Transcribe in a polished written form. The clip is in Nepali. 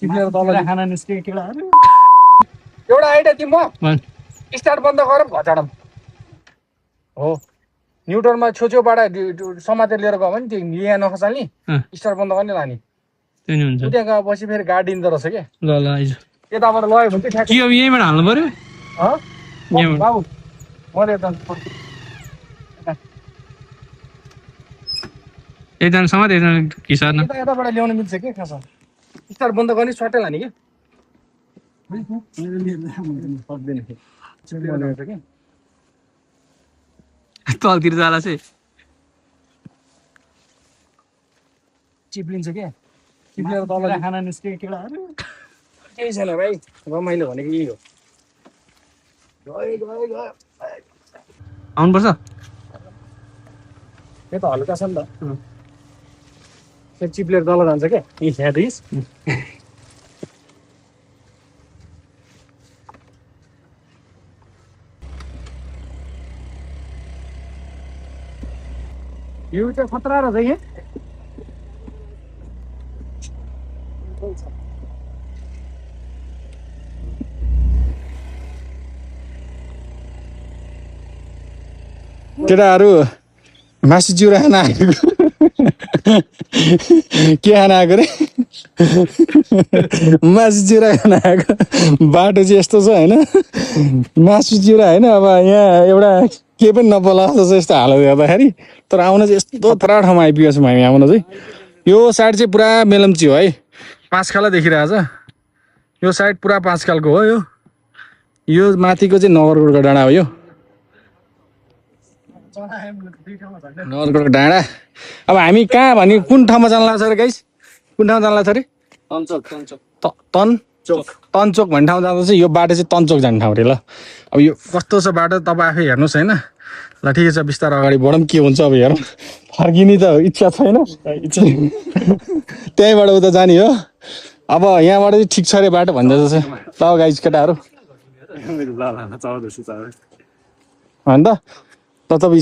चिप्लेर तल खाना निस्के केटाहरु एउटा आइडिया तिम्रो स्टार्ट बन्द गरौँ घचाडम हो न्युटनमा छेउछेउबाट समातेर लिएर गयो भने त्यो यहाँ नखसाल्ने स्टार्ट बन्द गर्ने लाने त्यो नि हुन्छ त्यहाँ गएपछि फेरि गाडी दिँदो रहेछ के ल ल आइज यताबाट लग्यो भने चाहिँ के अब यहीँबाट हाल्नु पर्यो बाबु मैले यता एकजनासँग एकजना किसान यताबाट ल्याउन मिल्छ के खास स्टार्ट बन्द गर्ने स्वाटै लाने कि तलतिर जाला चाहिँ चिप्लिन्छ क्या चिप्लेर तल खाना निस्के केटाहरु केही छैन भाइ रमाइलो भनेको यही हो आउनुपर्छ यो त हल्का छ नि त फेरि चिप्लेर तल जान्छ क्या हेर्दैस् यो चाहिँ खतरा रहेछ यहाँ केटाहरू मासु चिउरा खान आएको के खान आएको रे मासु चिउरा खान आएको बाटो चाहिँ यस्तो छ होइन मासु चिउरा होइन अब यहाँ एउटा के पनि नपला जस्तो यस्तो हालत गर्दाखेरि तर आउन चाहिँ यस्तो थरा ठाउँमा आइपुगेको छौँ हामी आउन चाहिँ यो साइड चाहिँ पुरा मेलम्ची हो है पाँचखाला देखिरहेछ यो साइड पुरा पाँचखालको हो यो माथिको चाहिँ नगरकोटको डाँडा हो यो नगरकोटको डाँडा अब हामी कहाँ भने कुन ठाउँमा जानु लाग्छ अरे गाइस कुन ठाउँमा जानु लाग्छ अरे तन्चोक भन्ने ठाउँ जाँदा चाहिँ यो बाटो चाहिँ तन्चोक जाने ठाउँ अरे ल अब यो कस्तो छ बाटो तपाईँ आफै हेर्नुहोस् होइन ल ठिकै छ बिस्तारै अगाडि बढौँ के हुन्छ अब हेरौँ फर्किने त इच्छा छैन त्यहीँबाट उता जाने हो अब यहाँबाट चाहिँ ठिक छ अरे बाटो भन्दै छ ल गाइस केटाहरू अन्त तपाईँ